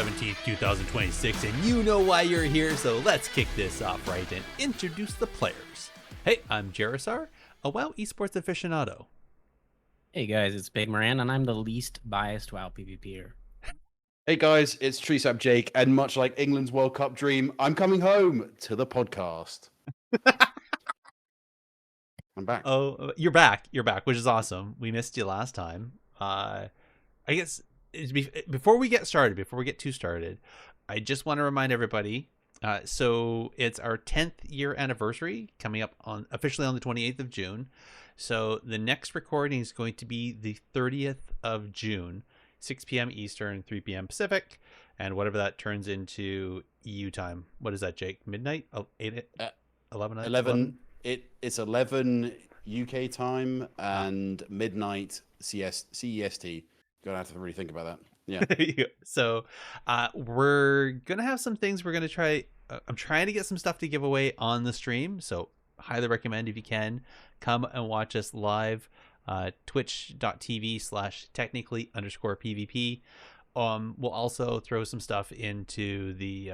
17th, 2026, and you know why you're here, so let's kick this off right and introduce the players. Hey, I'm Gerissar, a WoW esports aficionado. Hey guys, it's Bigmoran, and I'm the least biased WoWPvPer. Hey guys, it's TreesapJake, and much like England's World Cup dream, I'm coming home to the podcast. I'm back. Oh, you're back, which is awesome. We missed you last time. I guess before we get too started, I just want to remind everybody, so it's our 10th year anniversary coming up officially on the 28th of June. So the next recording is going to be the 30th of June, 6 p.m. Eastern, 3 p.m. Pacific, and whatever that turns into EU time. What is that, Jake? Midnight? 11? 11. It's 11 UK time and midnight CEST. Gonna have to really think about that. Yeah. So we're gonna have some things we're gonna try. I'm trying to get some stuff to give away on the stream, so highly recommend, if you can, come and watch us live. twitch.tv/technically_PvP. We'll also throw some stuff into the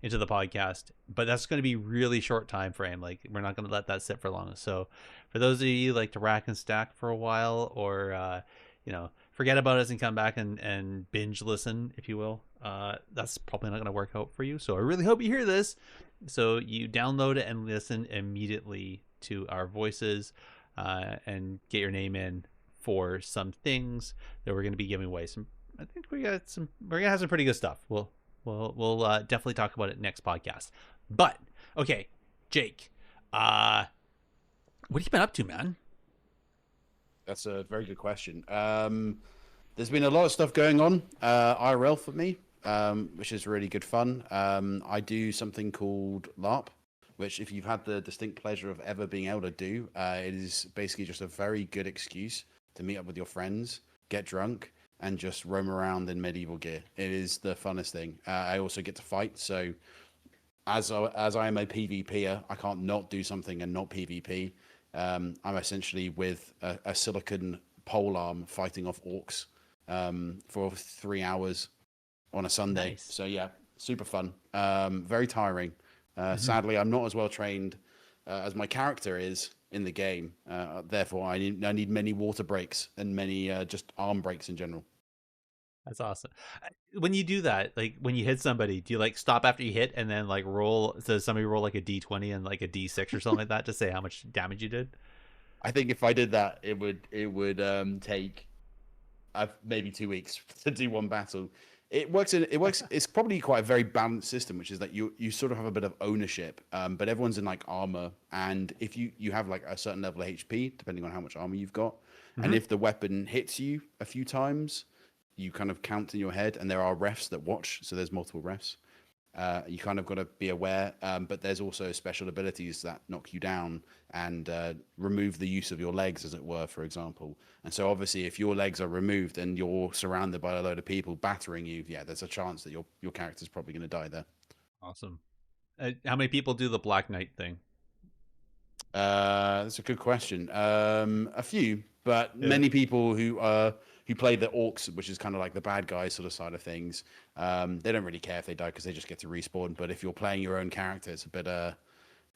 podcast, but that's going to be really short time frame. Like, we're not going to let that sit for long. So for those of you who like to rack and stack for a while, or forget about us and come back and binge listen, if you will, that's probably not going to work out for you. So I really hope you hear this, so you download it and listen immediately to our voices, and get your name in for some things that we're going to be giving away. I think we're gonna have some pretty good stuff. We'll definitely talk about it next podcast. But okay, Jake, what have you been up to, man? That's a very good question. There's been a lot of stuff going on IRL for me, which is really good fun. I do something called LARP, which, if you've had the distinct pleasure of ever being able to do, it is basically just a very good excuse to meet up with your friends, get drunk, and just roam around in medieval gear. It is the funnest thing. I also get to fight, so as I am a PvPer, I can't not do something and not PvP. I'm essentially with a silicon polearm fighting off orcs for 3 hours on a Sunday. Nice. So yeah, super fun. Very tiring. Sadly, I'm not as well trained as my character is in the game. Therefore, I need many water breaks and many just arm breaks in general. That's awesome. When you do that, like when you hit somebody, do you like stop after you hit and then like roll? So somebody roll like a D20 and like a D6 or something like that to say how much damage you did? I think if I did that, it would take maybe 2 weeks to do one battle. It works. It's probably quite a very balanced system, which is that you sort of have a bit of ownership, but everyone's in like armor, and if you have like a certain level of HP, depending on how much armor you've got, and if the weapon hits you a few times, you kind of count in your head, and there are refs that watch, so there's multiple refs. You kind of got to be aware, but there's also special abilities that knock you down and remove the use of your legs, as it were, for example. And so obviously, if your legs are removed and you're surrounded by a load of people battering you, yeah, there's a chance that your character's probably going to die there. Awesome. How many people do the Black Knight thing? That's a good question. A few, but many people who play the orcs, which is kind of like the bad guy sort of side of things, they don't really care if they die because they just get to respawn. But if you're playing your own character, it's a bit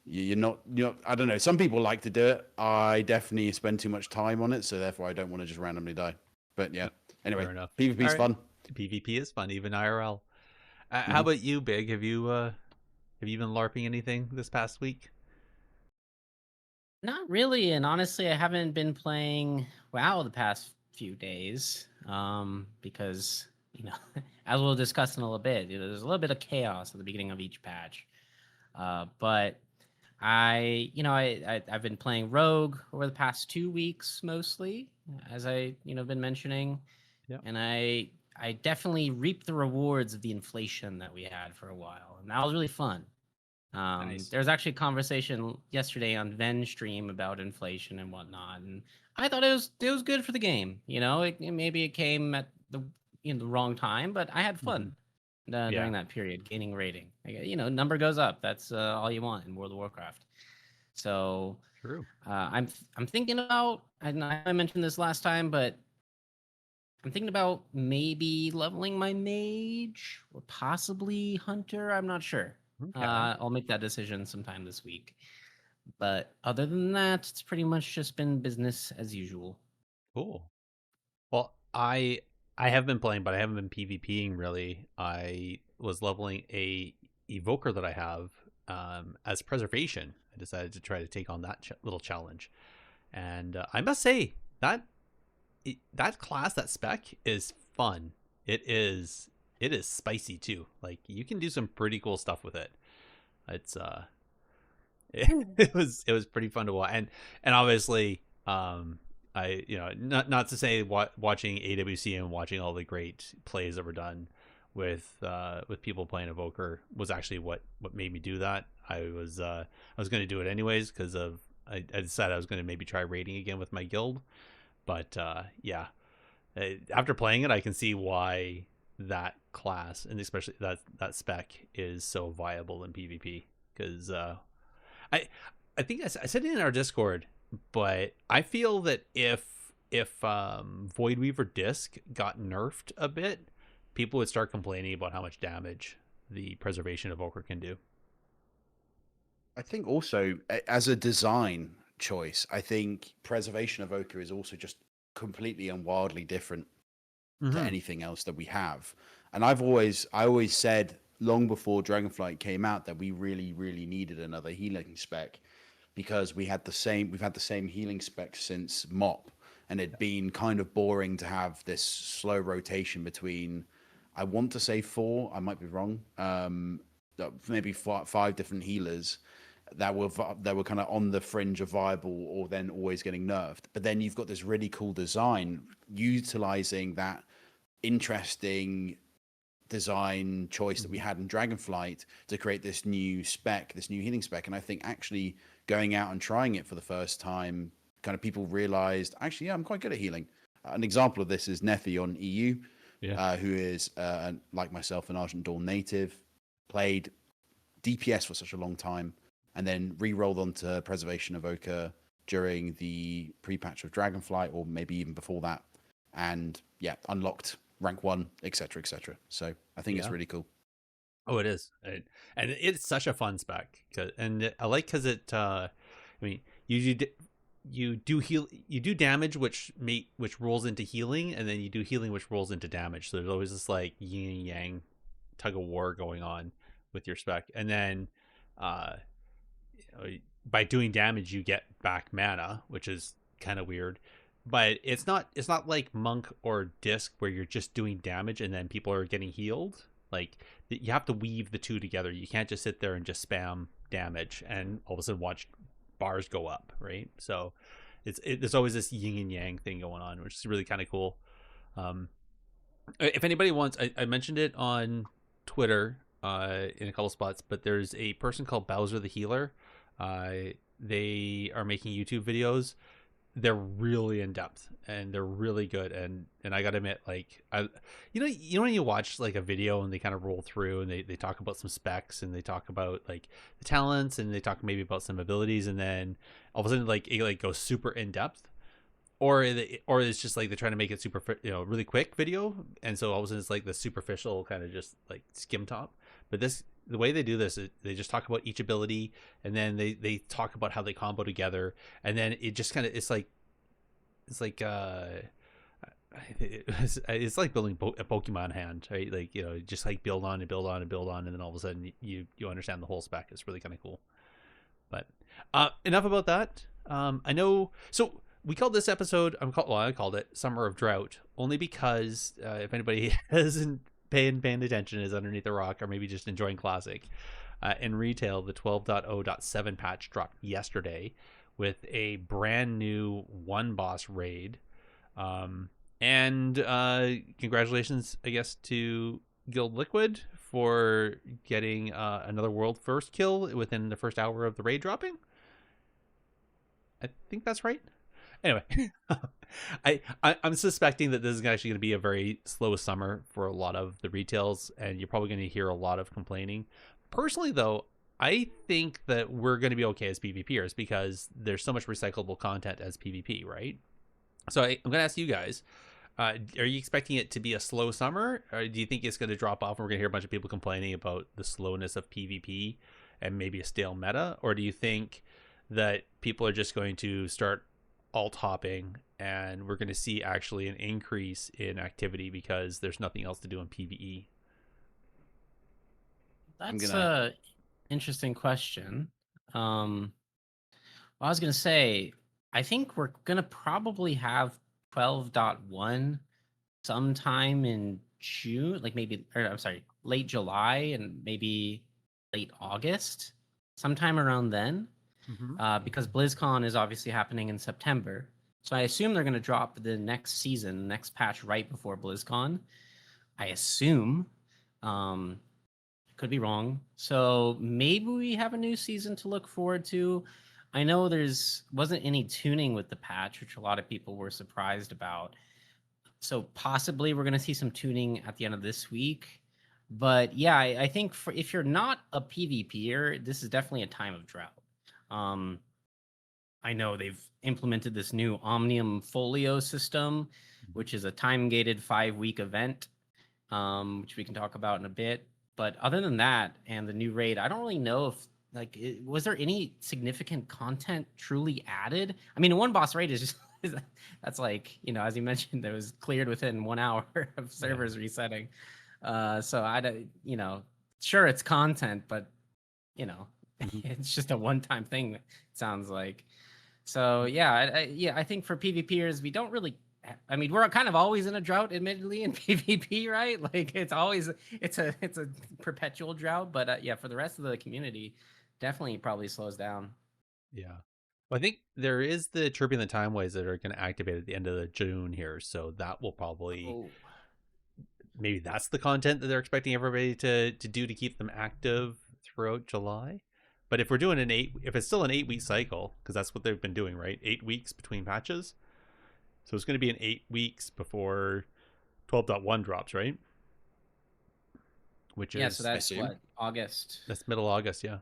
you're not I don't know. Some people like to do it. I definitely spend too much time on it, so therefore I don't want to just randomly die. But yeah, anyway, Fair enough. PvP's fun. PvP is fun, even IRL. How about you, Big? Have you been LARPing anything this past week? Not really, and honestly, I haven't been playing WoW the past few days, because as we'll discuss in a little bit, there's a little bit of chaos at the beginning of each patch. But I've been playing Rogue over the past 2 weeks mostly, as I been mentioning. Yep. And I definitely reaped the rewards of the inflation that we had for a while, and that was really fun. Nice. There was actually a conversation yesterday on Ven stream about inflation and whatnot, and I thought it was good for the game. Maybe it came at the wrong time, but I had fun during that period, gaining rating. Number goes up. That's all you want in World of Warcraft. So True. I'm thinking about. I mentioned this last time, but I'm thinking about maybe leveling my mage or possibly hunter. I'm not sure. Okay. I'll make that decision sometime this week. But other than that, it's pretty much just been business as usual. Cool. Well, I have been playing, but I haven't been PvPing really. I was leveling a Evoker that I have as preservation. I decided to try to take on that little challenge, and I must say that that class, that spec, is fun. It is spicy too. Like you can do some pretty cool stuff with it. It's it was pretty fun to watch, and obviously I, you know, not to say watching AWC and watching all the great plays that were done with people playing Evoker was actually what made me do that. I was going to do it anyways because of I decided I was going to maybe try raiding again with my guild, but yeah, after playing it, I can see why that class and especially that spec is so viable in PvP because I think I said it in our Discord, but I feel that if Voidweaver Disc got nerfed a bit, people would start complaining about how much damage the preservation Evoker can do. I think also as a design choice, I think preservation evoker is also just completely and wildly different to anything else that we have. And I always said long before Dragonflight came out that we really, really needed another healing spec because we've had the same healing spec since MOP, and it'd been kind of boring to have this slow rotation between, I want to say 4, I might be wrong, maybe 5 different healers that were kind of on the fringe of viable or then always getting nerfed. But then you've got this really cool design utilizing that interesting design choice that we had in Dragonflight to create this new spec, this new healing spec. And I think actually going out and trying it for the first time, kind of people realized, actually, yeah, I'm quite good at healing. An example of this is Nephi on EU, who is, like myself, an Argent Dawn native, played DPS for such a long time, and then re-rolled onto Preservation Evoker during the pre-patch of Dragonflight, or maybe even before that, and yeah, unlocked rank 1, etc., etc. So I think it's really cool. Oh, it is, and it's such a fun spec, and I like because it. I mean, you do damage, which rolls into healing, and then you do healing, which rolls into damage. So there's always this like yin and yang tug of war going on with your spec, and then by doing damage you get back mana, which is kind of weird. But it's not like Monk or Disc where you're just doing damage and then people are getting healed. Like you have to weave the two together. You can't just sit there and just spam damage and all of a sudden watch bars go up, right? So there's always this yin and yang thing going on, which is really kind of cool. If anybody wants, I mentioned it on Twitter in a couple spots, but there's a person called Bowser the Healer. They are making YouTube videos. They're really in depth and they're really good, and I gotta admit, like, you know when you watch like a video and they kind of roll through and they talk about some specs and they talk about like the talents and they talk maybe about some abilities, and then all of a sudden like it like goes super in depth, or it's just like they're trying to make it super, really quick video, and so all of a sudden it's like the superficial kind of just like skim top. But the way they do this is they just talk about each ability, and then they talk about how they combo together, and then it just kind of it's like it's like building a Pokemon hand, right? Like, just like build on and build on and build on, and then all of a sudden you understand the whole spec. It's really kind of cool. But enough about that. I know. So we called this episode. I called it Summer of Drought, only because if anybody hasn't paying attention, is underneath the rock, or maybe just enjoying Classic. In retail, the 12.0.7 patch dropped yesterday with a brand new one boss raid. And congratulations, I guess, to Guild Liquid for getting another world first kill within the first hour of the raid dropping. I think that's right. Anyway, I'm suspecting that this is actually going to be a very slow summer for a lot of the retails, and you're probably going to hear a lot of complaining. Personally, though, I think that we're going to be okay as PvPers because there's so much recyclable content as PvP, right? So I'm going to ask you guys, Are you expecting it to be a slow summer, or do you think it's going to drop off and we're going to hear a bunch of people complaining about the slowness of PvP and maybe a stale meta? Or do you think that people are just going to start alt hopping and we're going to see actually an increase in activity because there's nothing else to do in PvE? That's a interesting question. I was gonna say, I think we're gonna probably have 12.1 sometime in June, like maybe, or I'm sorry, late July and maybe late August, sometime around then, because BlizzCon is obviously happening in September. So I assume they're gonna drop the next season, next patch right before BlizzCon. I assume. Could be wrong. So maybe we have a new season to look forward to. I know there's wasn't any tuning with the patch, which a lot of people were surprised about. So possibly we're going to see some tuning at the end of this week. But yeah, I think if you're not a PvPer, this is definitely a time of drought. I know they've implemented this new Omnium Folio system, which is a time-gated 5-week event, which we can talk about in a bit. But other than that, and the new raid, I don't really know if was there any significant content truly added? I mean, one boss raid is just that's like, as you mentioned, that was cleared within 1 hour of servers resetting. So I don't, sure it's content, but it's just a one-time thing. It sounds like. So yeah, I think for PvPers, we don't really. I mean, we're kind of always in a drought, admittedly, in PvP, right? Like it's a perpetual drought. But yeah, for the rest of the community, definitely probably slows down. Yeah. Well, I think there is the Chirping the Time Ways that are going to activate at the end of the June here. So that will probably, maybe that's the content that they're expecting everybody to do to keep them active throughout July. But if we're doing if it's still an 8-week cycle, because that's what they've been doing, right? 8 weeks between patches. So it's going to be in 8 weeks before 12.1 drops, right? Which is, so that's what, August. That's middle August, yeah.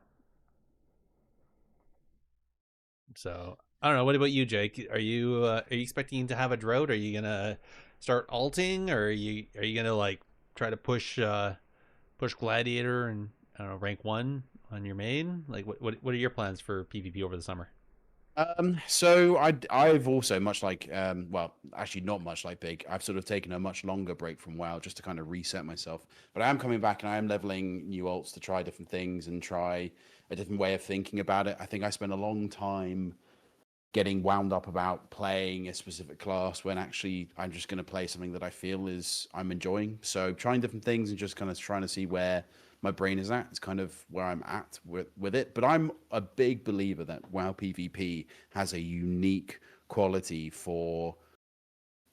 So I don't know. What about you, Jake? Are you expecting to have a drought? Are you gonna start alting, or are you gonna like try to push Gladiator and, I don't know, rank 1 on your main? Like what are your plans for PvP over the summer? So I've also, much like well, actually not much like Big, I've sort of taken a much longer break from WoW just to kind of reset myself. But I am coming back and I am leveling new alts to try different things and try a different way of thinking about it. I think I spent a long time getting wound up about playing a specific class when actually I'm just going to play something that I feel I'm enjoying. So trying different things and just kind of trying to see where my brain is at. It's kind of where I'm at with it. But I'm a big believer that WoWPvP has a unique quality for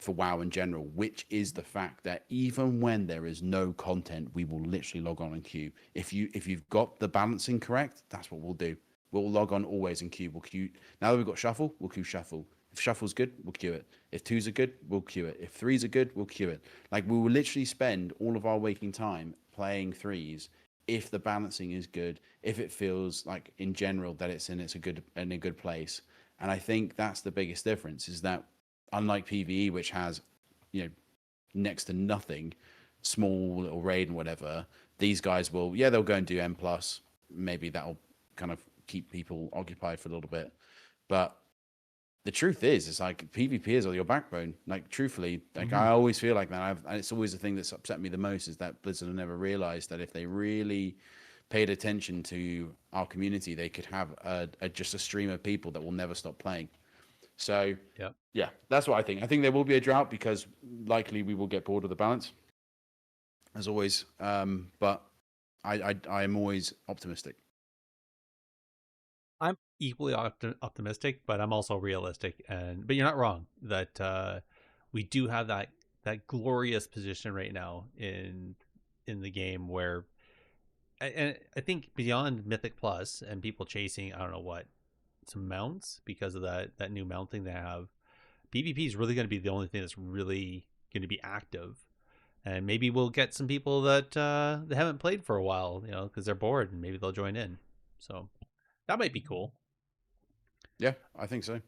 WoW in general, which is the fact that even when there is no content, we will literally log on and queue. If you've got the balancing correct, that's what we'll do. We'll log on always and queue. We'll queue. Now that we've got shuffle, we'll queue shuffle. If shuffle's good, we'll queue it. If 2s are good, we'll queue it. If 3s are good, we'll queue it. Like, we will literally spend all of our waking time playing 3s if the balancing is good, if it feels like in general that it's in a good place. And I think that's the biggest difference, is that unlike PvE, which has, next to nothing, small little raid and whatever, these guys will, they'll go and do M+. Maybe that'll kind of keep people occupied for a little bit. But the truth is, it's like PvPers are your backbone. Like, truthfully, like I always feel like that. And it's always the thing that's upset me the most, is that Blizzard have never realized that if they really paid attention to our community, they could have just a stream of people that will never stop playing. So yeah, that's what I think. I think there will be a drought because likely we will get bored of the balance, as always. But I am always optimistic. I'm equally optimistic, but I'm also realistic. But you're not wrong that we do have that glorious position right now in the game where, and I think beyond Mythic Plus and people chasing, I don't know what, some mounts because of that new mount thing they have, PvP is really going to be the only thing that's really going to be active. And maybe we'll get some people that they haven't played for a while, because they're bored, and maybe they'll join in. So that might be cool. Yeah, I think so.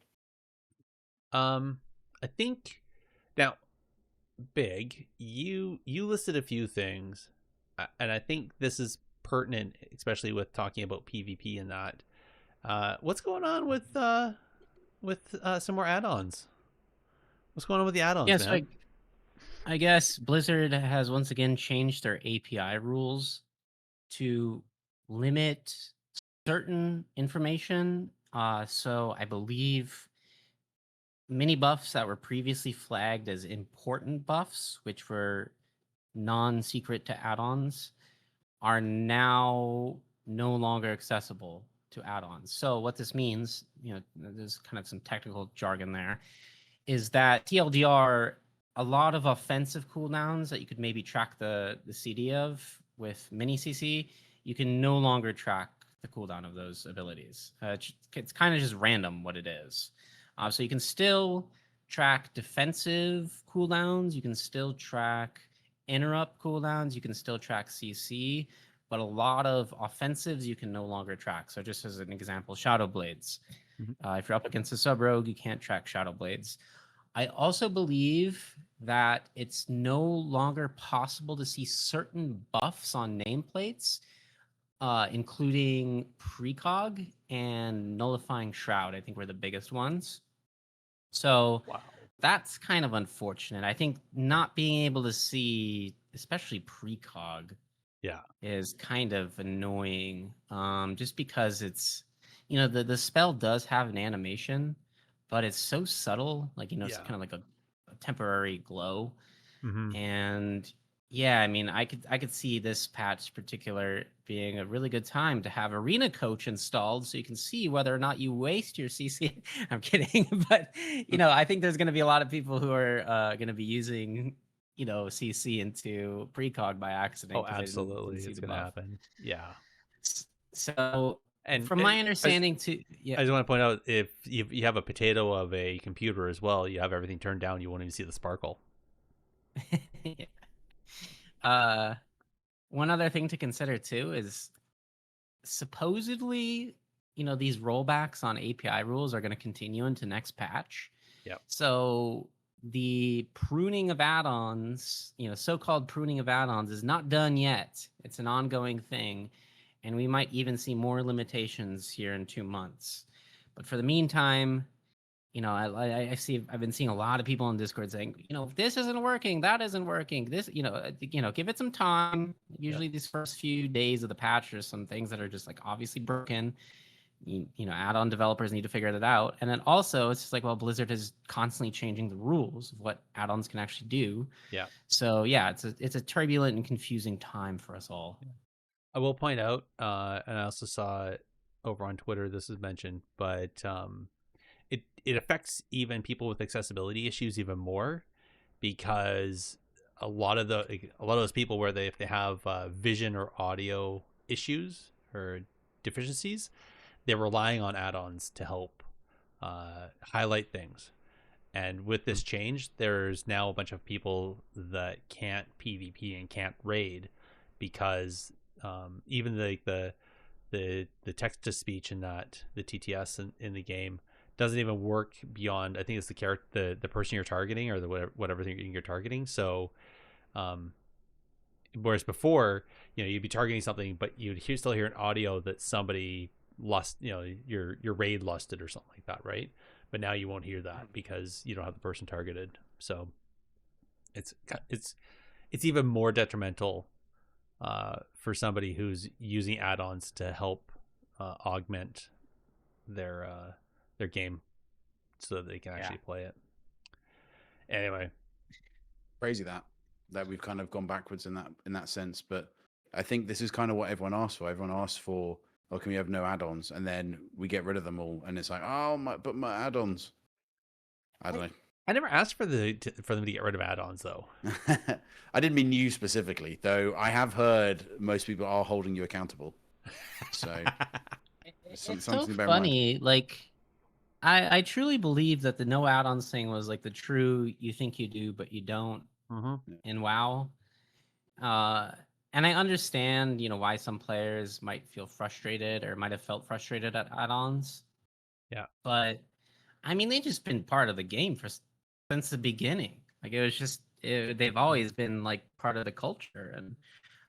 I think now Big, you listed a few things, and I think this is pertinent, especially with talking about PvP and that. What's going on with some more add-ons? What's going on with the add-ons, Yes, man? I guess Blizzard has once again changed their API rules to limit certain information. So I believe many buffs that were previously flagged as important buffs, which were non-secret to add-ons, are now no longer accessible to add-ons. So what this means, there's kind of some technical jargon there, is that TLDR, a lot of offensive cooldowns that you could maybe track the CD of with OmniCC, you can no longer track the cooldown of those abilities. It's kind of just random what it is. So you can still track defensive cooldowns, you can still track interrupt cooldowns, you can still track CC, but a lot of offensives you can no longer track. So just as an example, Shadow Blades. If you're up against a sub-rogue, you can't track Shadow Blades. I also believe that it's no longer possible to see certain buffs on nameplates, including Precog and Nullifying Shroud, I think were the biggest ones. So Wow. that's kind of unfortunate. I think not being able to see, especially Precog, is kind of annoying. Just because it's, the spell does have an animation, but it's so subtle, like, it's kind of like a temporary glow. And yeah, I mean, I could see this patch particular being a really good time to have Arena Coach installed so you can see whether or not you waste your CC. I'm kidding, but I think there's going to be a lot of people who are going to be using CC into Precog by accident. Oh, absolutely, it's going to happen. Yeah. So, and from my understanding, I just want to point out, if you have a potato of a computer as well, you have everything turned down, you won't even see the sparkle. One other thing to consider too is supposedly, these rollbacks on API rules are going to continue into next patch. Yep. So the pruning of add-ons, so-called pruning of add-ons is not done yet. It's an ongoing thing, and we might even see more limitations here in 2 months. But for the meantime, I've been seeing a lot of people on Discord saying, this isn't working, that isn't working. This, give it some time. Usually these first few days of the patch, there's some things that are just like obviously broken. Add-on developers need to figure that out. And then also it's just like, well, Blizzard is constantly changing the rules of what add-ons can actually do. Yeah. So yeah, it's a turbulent and confusing time for us all. I will point out, and I also saw it over on Twitter, this is mentioned, but it affects even people with accessibility issues even more, because a lot of those people where if they have vision or audio issues or deficiencies, they're relying on add-ons to help highlight things. And with this change, there's now a bunch of people that can't PvP and can't raid because even the text to speech and that the TTS in the game doesn't even work beyond, I think it's the person you're targeting, or the whatever thing you're targeting. So whereas before, you'd be targeting something, but you'd still hear an audio that somebody lust, your raid lusted or something like that, right? But now you won't hear that because you don't have the person targeted. So it's even more detrimental for somebody who's using add-ons to help augment their game so that they can actually play it. Anyway, crazy that we've kind of gone backwards in that sense. But I think this is kind of what everyone asked for. Everyone asked for, oh, can we have no add-ons? And then we get rid of them all, and it's like, oh, but my add-ons. I don't know. I never asked for them to get rid of add-ons, though. I didn't mean you specifically, though. I have heard most people are holding you accountable. So it's so funny. Like, I truly believe that the no add-ons thing was like the true you think you do but you don't in WoW. And I understand, why some players might feel frustrated or might have felt frustrated at add-ons. Yeah. But I mean, they've just been part of the game since the beginning. Like, it was just they've always been like part of the culture, and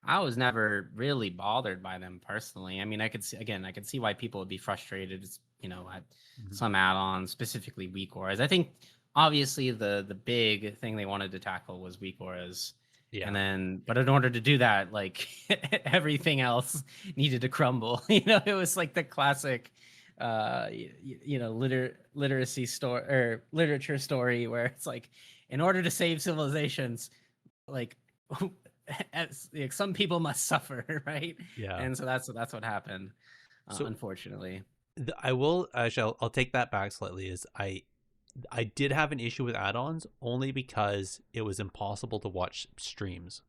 I was never really bothered by them personally. I mean, I could see why people would be frustrated, at some add-ons, specifically weak auras. I think obviously the big thing they wanted to tackle was weak auras. Yeah. And then, but in order to do that, like everything else needed to crumble. It was like the classic, literacy story or literature story where it's like, in order to save civilizations, like some people must suffer, right? Yeah. And so that's what happened, unfortunately. I will actually, I'll take that back slightly. Is I did have an issue with add-ons only because it was impossible to watch streams.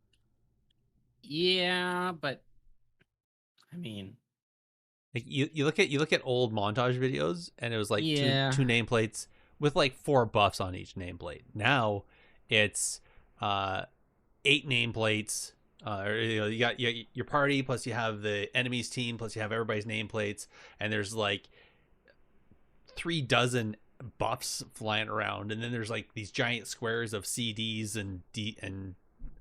Yeah, but I mean, like you look at old montage videos, and it was like two nameplates with like 4 buffs on each nameplate. Now it's 8 nameplates. You got your party, plus you have the enemy's team, plus you have everybody's nameplates, and there's like 3 dozen buffs flying around, and then there's like these giant squares of CDs and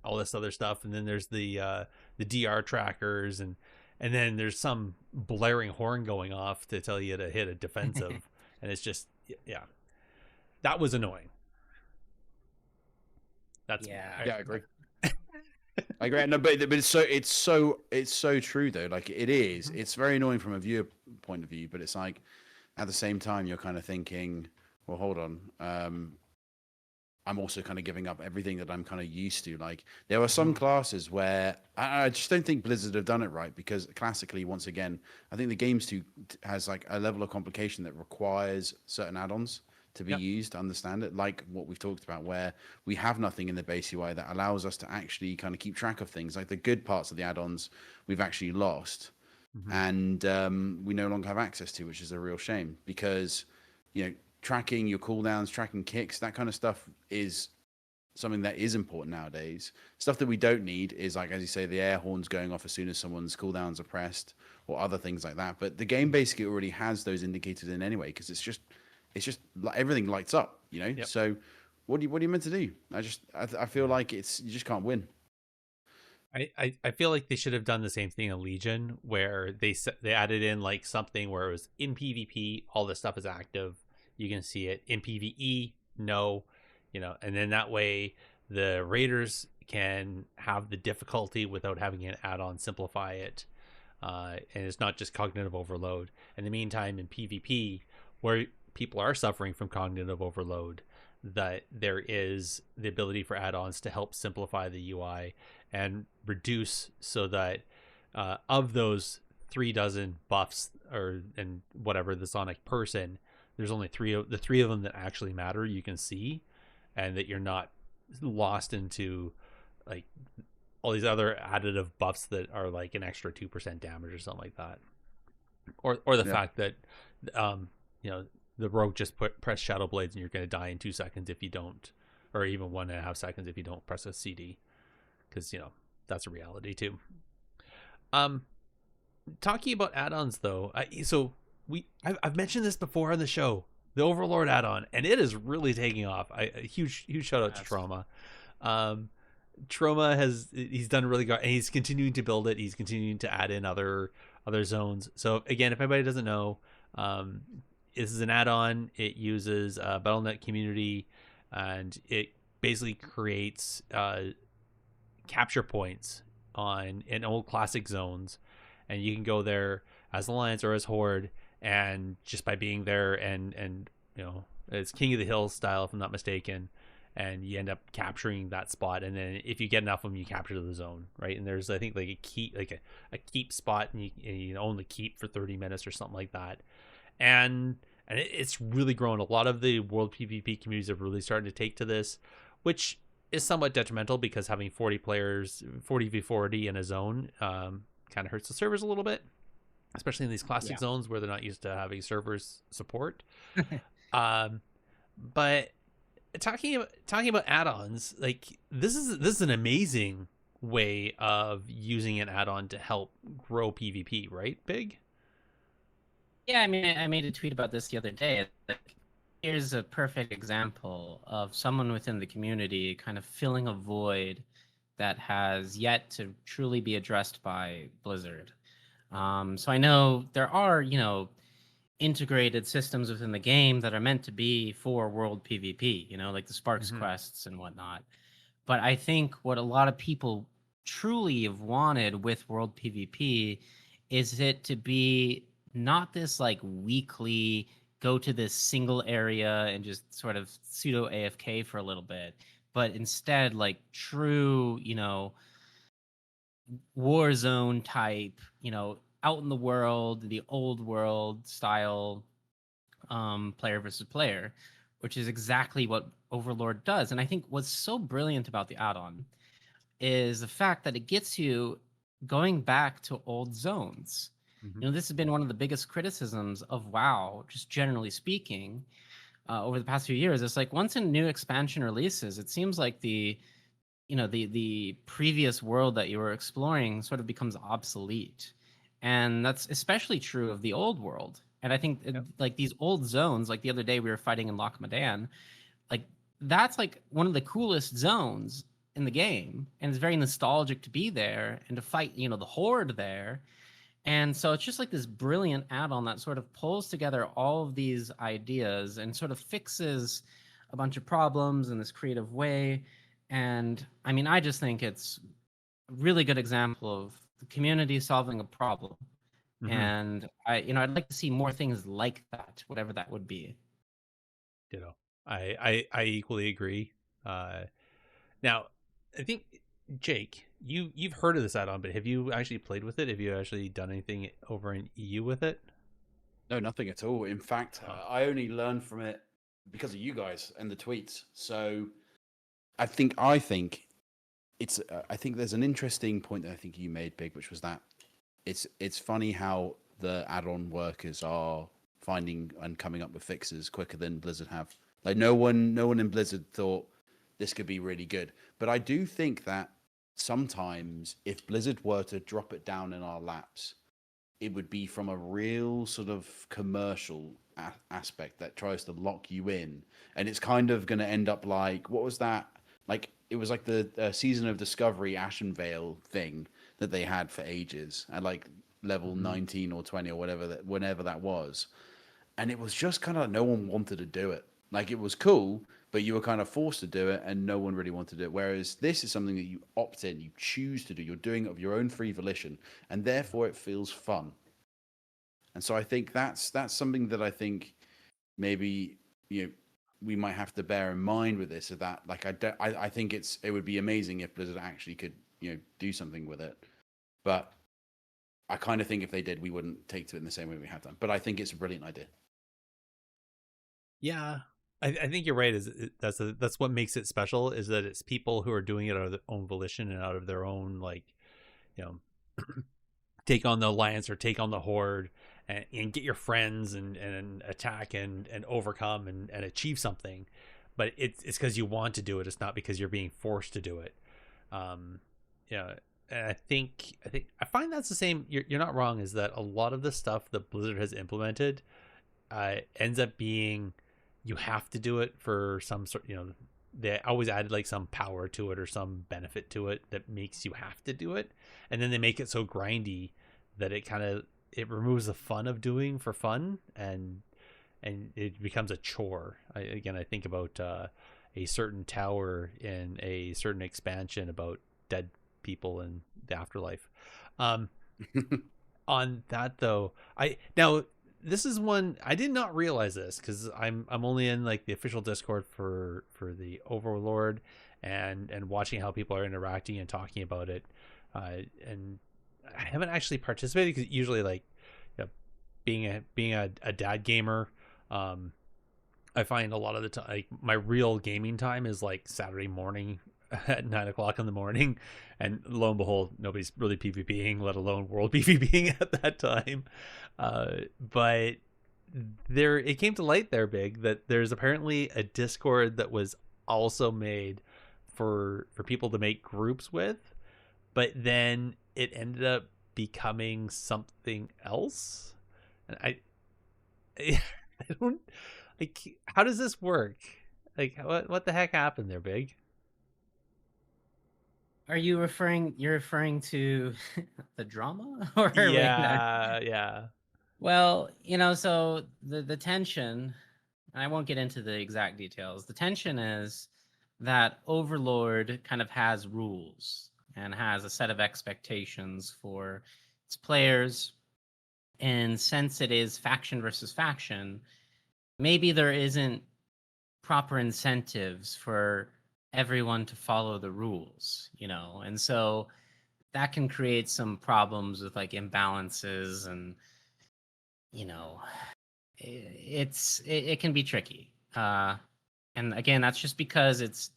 all this other stuff, and then there's the DR trackers, and then there's some blaring horn going off to tell you to hit a defensive, and it's just that was annoying. I agree. I agree. No, but it's so true though. Like it is. It's very annoying from a viewer point of view, but it's like at the same time you're kind of thinking, well, hold on. I'm also kind of giving up everything that I'm kind of used to. Like there are some classes where I just don't think Blizzard have done it right, because classically, once again, I think the game's has like a level of complication that requires certain add-ons to be used to understand it, like what we've talked about, where we have nothing in the base UI that allows us to actually kind of keep track of things. Like the good parts of the add-ons we've actually lost, and we no longer have access to, which is a real shame, because tracking your cooldowns, tracking kicks, that kind of stuff is something that is important nowadays. Stuff that we don't need is, like, as you say, the air horns going off as soon as someone's cooldowns are pressed, or other things like that. But the game basically already has those indicators in anyway, because it's just like everything lights up, Yep. So what are you meant to do? I feel like you just can't win. I feel like they should have done the same thing in Legion, where they added in like something where it was in PvP, all this stuff is active, you can see it. In PvE, no, and then that way the raiders can have the difficulty without having an add-on simplify it, and it's not just cognitive overload. In the meantime, in PvP, where people are suffering from cognitive overload, that there is the ability for add-ons to help simplify the UI and reduce, so that of those 3 dozen buffs and whatever that's on a person, there's only 3 of them that actually matter, you can see, and that you're not lost into like all these other additive buffs that are like an extra 2% damage or something like that, or the fact that the rogue just press Shadow Blades and you're going to die in 2 seconds if you don't, or even 1.5 seconds if you don't press a CD, because that's a reality too. Talking about add-ons though, I've mentioned this before on the show, the Overlord add-on, and it is really taking off. A huge shout out to Trauma. Trauma he's done really good, and he's continuing to build it. He's continuing to add in other zones. So again, if anybody doesn't know, this is an add-on. It uses Battle.net community, and it basically creates capture points in old classic zones, and you can go there as Alliance or as Horde, and just by being there and it's King of the Hill style, if I'm not mistaken, and you end up capturing that spot, and then if you get enough of them, you capture the zone, right? And there's, I think, like a keep spot, and you only keep for 30 minutes or something like that, and it's really grown. A lot of the WoWPvP communities have really started to take to this, which is somewhat detrimental, because having 40 players, 40v40 in a zone, kind of hurts the servers a little bit, especially in these classic zones where they're not used to having servers support. But talking about add-ons, like this is an amazing way of using an add-on to help grow PvP, right, Big? Yeah, I mean, I made a tweet about this the other day. Like, Here's a perfect example of someone within the community kind of filling a void that has yet to truly be addressed by Blizzard. So I know there are, integrated systems within the game that are meant to be for world PvP, like the Sparks Mm-hmm. quests and whatnot. But I think what a lot of people truly have wanted with world PvP is it to be not this like weekly go to this single area and just sort of pseudo AFK for a little bit, but instead like true, war zone type, out in the world, the old world style player versus player, which is exactly what Overlord does. And I think what's so brilliant about the add-on is the fact that it gets you going back to old zones. Mm-hmm. This has been one of the biggest criticisms of WoW, just generally speaking, over the past few years. It's like once a new expansion releases, it seems like the previous world that you were exploring sort of becomes obsolete, and that's especially true of the old world. And I think Yep. like these old zones, like the other day we were fighting in Loch Madan, like that's like one of the coolest zones in the game, and it's very nostalgic to be there and to fight the horde there. And so it's just like this brilliant add-on that sort of pulls together all of these ideas and sort of fixes a bunch of problems in this creative way. And I mean, I just think it's a really good example of the community solving a problem. Mm-hmm. And I'd like to see more things like that, whatever that would be. Ditto. I equally agree. Now, I think Jake, you've heard of this add-on, but have you actually played with it? Have you actually done anything over in EU with it? No, nothing at all. In fact, Oh. I only learned from it because of you guys and the tweets. So I think it's I think there's an interesting point that I think you made, Big, which was that it's funny how the add-on workers are finding and coming up with fixes quicker than Blizzard have. Like no one in Blizzard thought this could be really good. But I do think that sometimes if Blizzard were to drop it down in our laps, it would be from a real sort of commercial aspect that tries to lock you in, and it's kind of going to end up like what was that? Like it was like the Season of Discovery Ashenvale thing that they had for ages at like level 19 or 20 or whatever that whenever that was, and it was just kind of no one wanted to do it. Like it was cool, but you were kind of forced to do it, and no one really wanted to do it. Whereas this is something that you opt in, you choose to do. You're doing it of your own free volition, and therefore it feels fun. And so I think that's something that I think maybe we might have to bear in mind with this. Is that like I think it would be amazing if Blizzard actually could do something with it, but I kind of think if they did, we wouldn't take to it in the same way we have done. But I think it's a brilliant idea. Yeah, I think you're right. That's what makes it special is that it's people who are doing it out of their own volition and out of their own you know take on the alliance or take on the horde and get your friends and attack and overcome and achieve something. But it's because you want to do it. It's not because you're being forced to do it. Yeah. And I find that's the same. You're not wrong. Is that a lot of the stuff that Blizzard has implemented ends up being you have to do it for some sort. They always added like some power to it or some benefit to it that makes you have to do it, and then they make it so grindy that it removes the fun of doing for fun, and it becomes a chore. I think about a certain tower in a certain expansion about dead people in the afterlife. On that though, this is one I did not realize this because I'm only in like the official Discord for the Overlord and watching how people are interacting and talking about it, and I haven't actually participated because usually being a dad gamer, I find a lot of the time like my real gaming time is like Saturday morning at 9 o'clock in the morning, and lo and behold, nobody's really PvPing, let alone world PvPing at that time. But it came to light there, Big, that there's apparently a Discord that was also made for people to make groups with, but then it ended up becoming something else. And I don't Like, how does this work? Like, what the heck happened there, Big? Are you referring? You're referring to the drama, or wait? Yeah. Well, so the tension, and I won't get into the exact details. The tension is that Overlord kind of has rules and has a set of expectations for its players. And since it is faction versus faction, maybe there isn't proper incentives for everyone to follow the rules, and so that can create some problems with like imbalances, and it can be tricky. And again, that's just because it's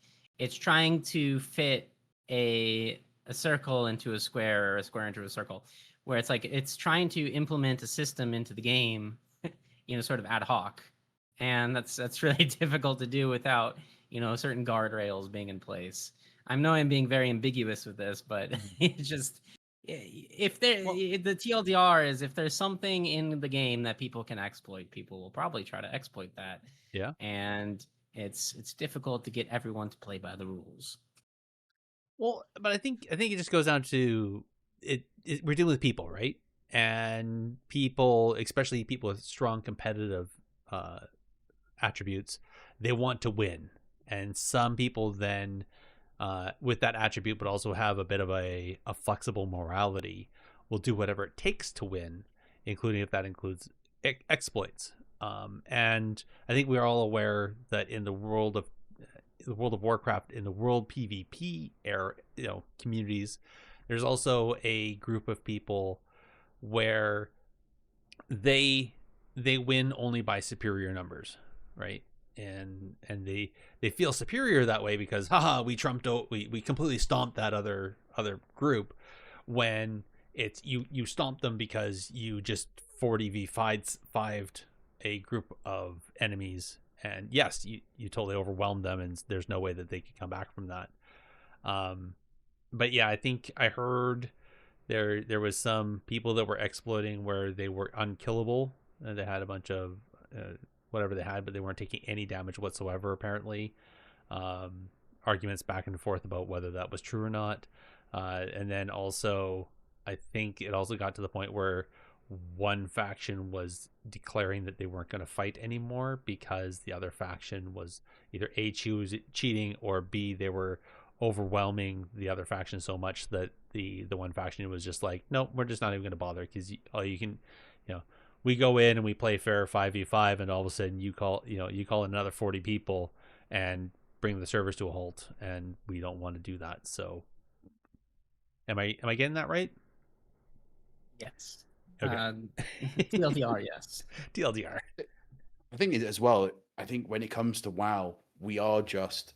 trying to fit a circle into a square, or a square into a circle, where it's like it's trying to implement a system into the game, sort of ad hoc, and that's really difficult to do without certain guardrails being in place. I know I'm being very ambiguous with this, but it's just if there the TLDR is if there's something in the game that people can exploit, people will probably try to exploit that. Yeah. And it's difficult to get everyone to play by the rules. Well, but I think it just goes down to we're dealing with people, right? And people, especially people with strong competitive attributes, they want to win. And some people then, with that attribute, but also have a bit of a flexible morality, will do whatever it takes to win, including if that includes exploits. And I think we're all aware that in the world of Warcraft, in the WoWPvP era, communities, there's also a group of people where they win only by superior numbers, right? And they feel superior that way because we trumped out, we completely stomped that other group, when it's you stomped them because you just 40v5'd a group of enemies, and yes, you totally overwhelmed them, and there's no way that they could come back from that. But yeah, I think I heard there was some people that were exploiting where they were unkillable, and they had a bunch of whatever they had, but they weren't taking any damage whatsoever, apparently. Arguments back and forth about whether that was true or not. And then also, I think it also got to the point where one faction was declaring that they weren't going to fight anymore because the other faction was either A, cheating, or B, they were overwhelming the other faction so much that the one faction was just like, no, we're just not even going to bother, because you can, we go in and we play fair 5v5, and all of a sudden you call another 40 people and bring the servers to a halt, and we don't want to do that. So am I getting that right? Yes. Okay. TLDR, yes. TLDR. I think as well, I think when it comes to WoW, we are just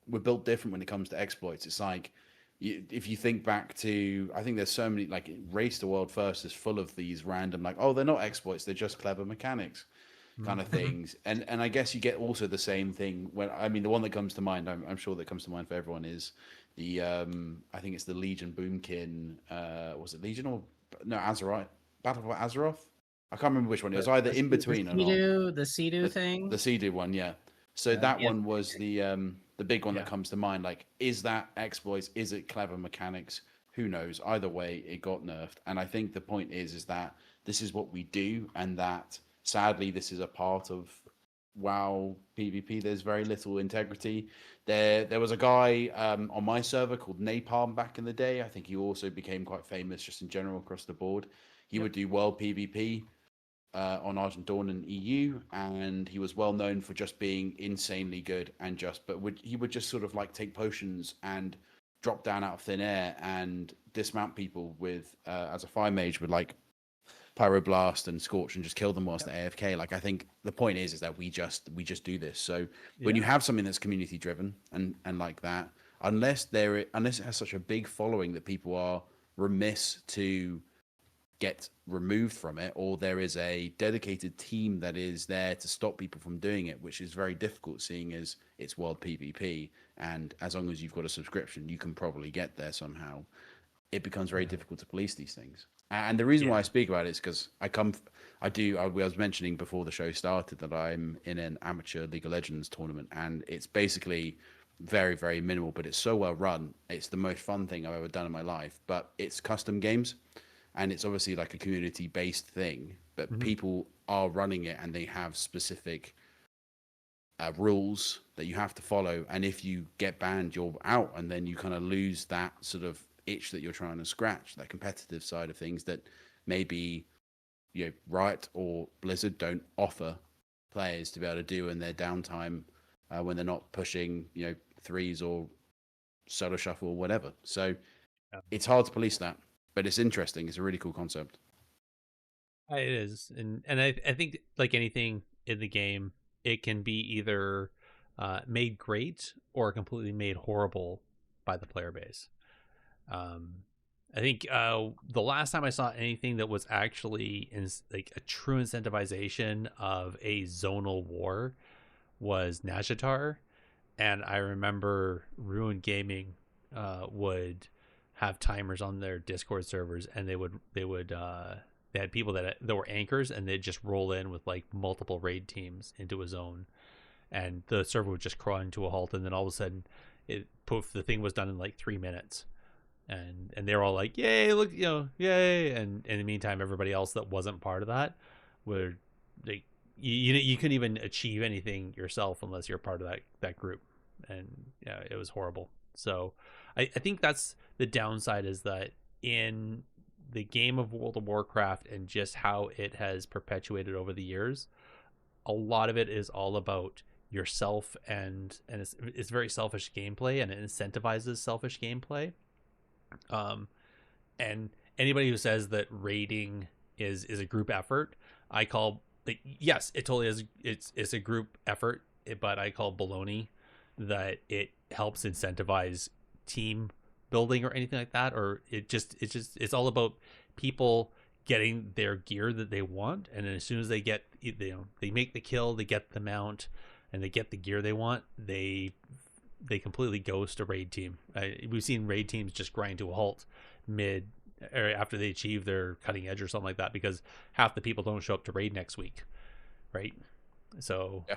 we're built different when it comes to exploits. It's like, if you think back to, I think there's so many, like Race the World First is full of these random, like, oh, they're not exploits, they're just clever mechanics kind of things. And I guess you get also the same thing when, I mean, the one that comes to mind, I'm sure that comes to mind for everyone, is the, I think it's the Legion Boomkin, was it Legion or, no, Azeroth, Battle for Azeroth? I can't remember which one. It was either in between or not. The Sea-Doo thing? The Sea-Doo one, yeah. So that one was the big one that comes to mind. Like, is that exploits? Is it clever mechanics? Who knows? Either way, it got nerfed. And I think the point is that this is what we do, and that sadly this is a part of WoW PvP. There's very little integrity. There was a guy on my server called Napalm back in the day. I think he also became quite famous just in general across the board. He would do World PvP on Argent Dawn and EU, and he was well known for just being insanely good, and he would just sort of like take potions and drop down out of thin air and dismount people with as a fire mage with like Pyroblast and Scorch, and just kill them whilst they're AFK. Like, I think the point is that we just do this. So when you have something that's community driven and like that, unless it has such a big following that people are remiss to get removed from it, or there is a dedicated team that is there to stop people from doing it, which is very difficult, seeing as it's World PvP, and as long as you've got a subscription, you can probably get there somehow. It becomes very difficult to police these things. And the reason why Yeah. I speak about it is because I was mentioning before the show started that I'm in an amateur League of Legends tournament, and it's basically very, very minimal, but it's so well run. It's the most fun thing I've ever done in my life. But it's custom games, and it's obviously like a community-based thing. But people are running it, and they have specific rules that you have to follow. And if you get banned, you're out, and then you kind of lose that sort of itch that you're trying to scratch, that competitive side of things that maybe Riot or Blizzard don't offer players to be able to do in their downtime when they're not pushing threes or solo shuffle or whatever. So it's hard to police that, but it's interesting. It's a really cool concept. It is, and I think like anything in the game, it can be either made great or completely made horrible by the player base. I think the last time I saw anything that was actually like a true incentivization of a zonal war was Najatar, and I remember Ruin Gaming would have timers on their Discord servers, and they had people that were anchors, and they'd just roll in with like multiple raid teams into a zone, and the server would just crawl into a halt, and then all of a sudden, poof, the thing was done in like 3 minutes, and they're all like, "Yay! Look, yay!" And in the meantime, everybody else that wasn't part of that would like you couldn't even achieve anything yourself unless you're part of that group, and yeah, it was horrible. So I think that's the downside, is that in the game of World of Warcraft and just how it has perpetuated over the years, a lot of it is all about yourself, and it's very selfish gameplay, and it incentivizes selfish gameplay. And anybody who says that raiding is a group effort, I call, like, yes, it totally is. It's a group effort, but I call baloney that it helps incentivize team building or anything like that, or it's all about people getting their gear that they want, and as soon as they get, they make the kill, they get the mount, and they get the gear they want, they completely ghost a raid team. We've seen raid teams just grind to a halt mid or after they achieve their cutting edge or something like that, because half the people don't show up to raid next week, right? So yeah.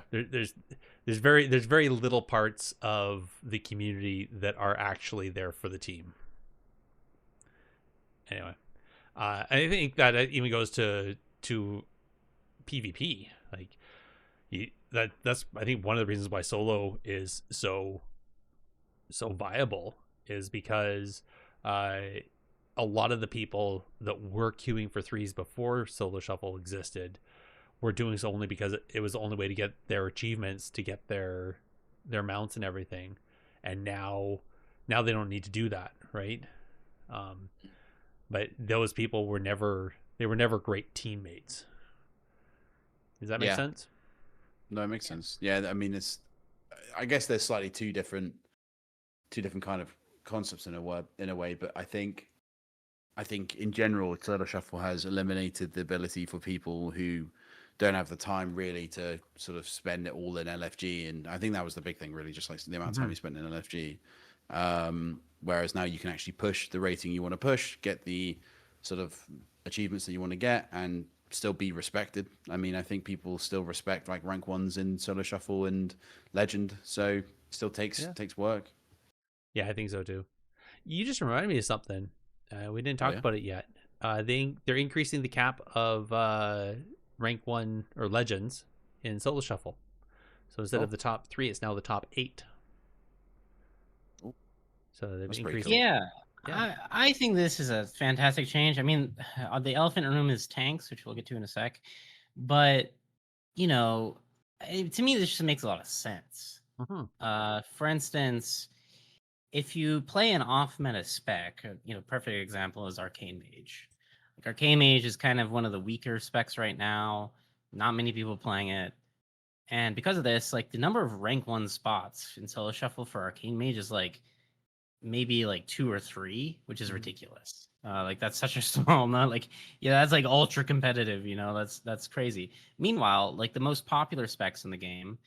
There's very little parts of the community that are actually there for the team. Anyway, I think that even goes to PvP. Like that's I think one of the reasons why solo is so viable is because a lot of the people that were queuing for threes before solo shuffle existed were doing so only because it was the only way to get their achievements, to get their mounts and everything, and now they don't need to do that, right? But those people were never great teammates. Does that make sense? No, it makes sense. Yeah, I mean, I guess there's slightly two different kind of concepts in a way, but I think in general, solo shuffle has eliminated the ability for people who don't have the time really to sort of spend it all in LFG, and I think that was the big thing, really, just like the amount of time you spent in LFG. Whereas now you can actually push the rating you want to push, get the sort of achievements that you want to get, and still be respected. I mean, I think people still respect like rank ones in solo shuffle and legend, so still takes work. Yeah, I think so too. You just reminded me of something. We didn't talk about it yet. They're increasing the cap of rank 1 or legends in solo shuffle. So instead of the top 3, it's now the top 8. So they've increased. Cool. Yeah. I think this is a fantastic change. I mean, the elephant in the room is tanks, which we'll get to in a sec. But, to me, this just makes a lot of sense. For instance, if you play an off-meta spec, perfect example is Arcane Mage. Like, Arcane Mage is kind of one of the weaker specs right now. Not many people playing it. And because of this, like, the number of rank 1 spots in solo shuffle for Arcane Mage is like maybe like 2 or 3, which is ridiculous. Like, that's such a small amount. Like, that's like ultra competitive. That's crazy. Meanwhile, like, the most popular specs in the game,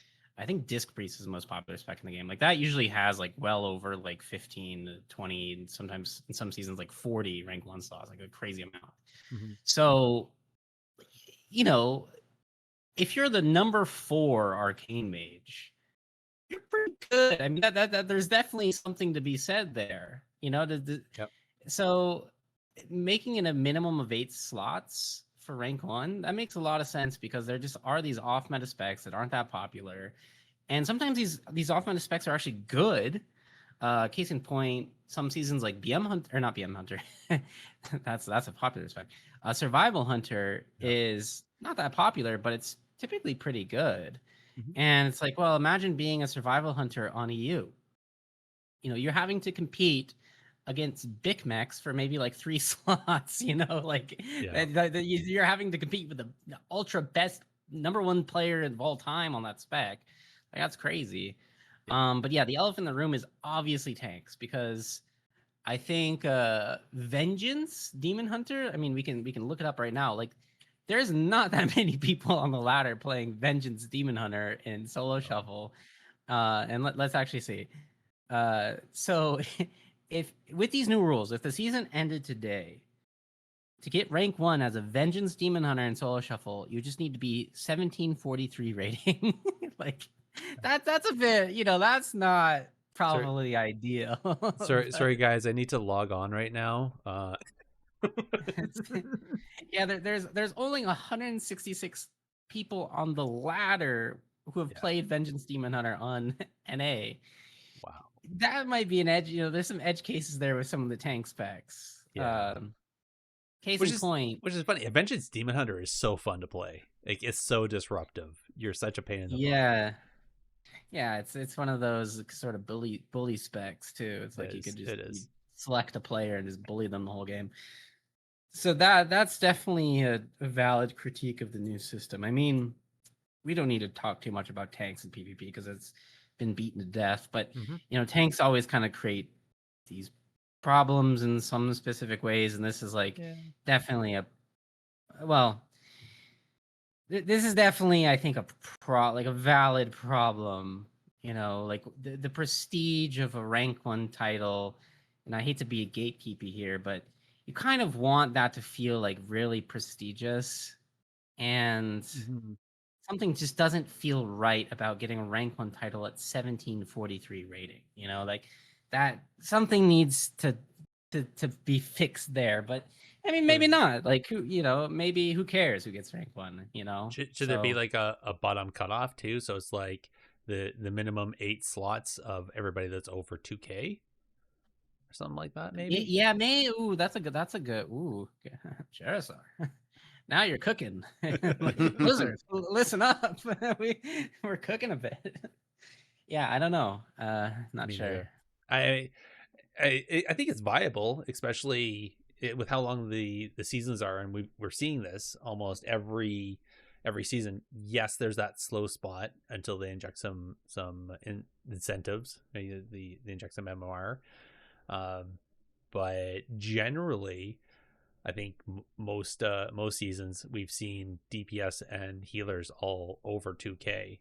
I think Disc Priest is the most popular spec in the game. Like that usually has like well over like 15 to 20, and sometimes in some seasons like 40 rank 1 slots, like a crazy amount. Mm-hmm. So, you know, if you're the number 4 arcane mage, you're pretty good. I mean, that there's definitely something to be said there. You know, Yep. so making it a minimum of 8 slots for rank 1, that makes a lot of sense because there just are these off meta specs that aren't that popular. And sometimes these off meta specs are actually good. Case in point, some seasons like BM Hunter, or not BM Hunter, that's a popular spec. Survival Hunter is not that popular, but it's typically pretty good. Mm-hmm. And it's like, well, imagine being a Survival Hunter on EU. You know, you're having to compete against Big Mechs for maybe like 3 slots, you know, like you're having to compete with the ultra best number 1 player of all time on that spec. Like, that's crazy. But yeah, the elephant in the room is obviously tanks, because I think Vengeance Demon Hunter, I mean, we can look it up right now. Like, there's not that many people on the ladder playing Vengeance Demon Hunter in solo shuffle. And let's actually see. So if with these new rules, if the season ended today, to get rank 1 as a Vengeance Demon Hunter in solo shuffle, you just need to be 1743 rating. Like, that's a bit, you know, that's not probably ideal. Sorry guys, I need to log on right now. Yeah, there's only 166 people on the ladder who have played Vengeance Demon Hunter on NA. Wow. That might be an edge. You know, there's some edge cases there with some of the tank specs. Yeah. Case in point. Which is funny. Vengeance Demon Hunter is so fun to play. Like, it's so disruptive. You're such a pain in the butt. Yeah, it's one of those sort of bully specs too. It's like you could just select a player and just bully them the whole game. So that's definitely a valid critique of the new system. I mean, we don't need to talk too much about tanks in PvP because it's been beaten to death. But you know, tanks always kind of create these problems in some specific ways, and this is like definitely this is definitely, I think, a valid problem. You know, like the prestige of a rank 1 title, and I hate to be a gatekeeper here, but you kind of want that to feel like really prestigious, and something just doesn't feel right about getting a rank 1 title at 1743 rating. You know, like that something needs to be fixed there. But I mean, maybe not. Like, who, you know, maybe who cares who gets rank 1? You know, should there be like a bottom cutoff too? So it's like the minimum 8 slots of everybody that's over 2K or something like that. Maybe. Yeah, maybe. Ooh, that's a good. Ooh, Gerissar. Now you're cooking. Blizzard, listen up. We're cooking a bit. Yeah, I don't know. Not sure. I think it's viable, especially with how long the seasons are, and we're seeing this almost every season. Yes, there's that slow spot until they inject some incentives. They inject some MMR, but generally, I think most seasons we've seen DPS and healers all over 2K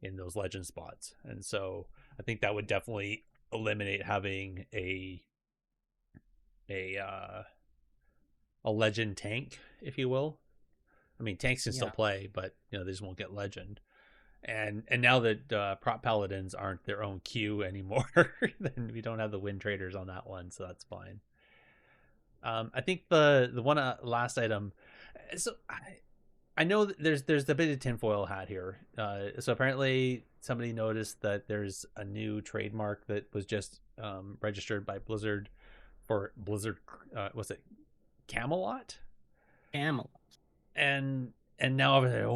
in those legend spots, and so I think that would definitely eliminate having a legend tank, if you will. I mean, tanks can still play, but you know, they just won't get legend. And now that prop paladins aren't their own queue anymore, then we don't have the win traders on that one, so that's fine. I think the one last item. So I know that there's a bit of tinfoil hat here. So apparently somebody noticed that there's a new trademark that was just registered by Blizzard for Blizzard. Was it Camelot? Camelot. And now over there,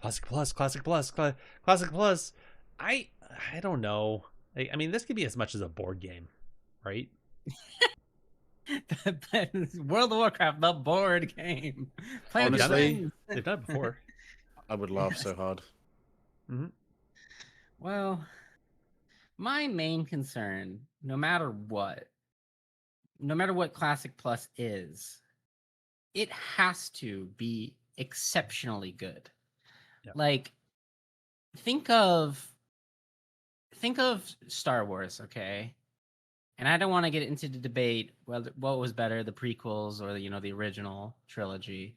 Classic Plus. I don't know. I mean, this could be as much as a board game, right? World of Warcraft, the board game. Honestly, they've done it before. I would laugh so hard. Well, my main concern, no matter what Classic Plus is, it has to be exceptionally good. Like, think of Star Wars, okay? And I don't want to get into the debate whether what was better, the prequels or the original trilogy.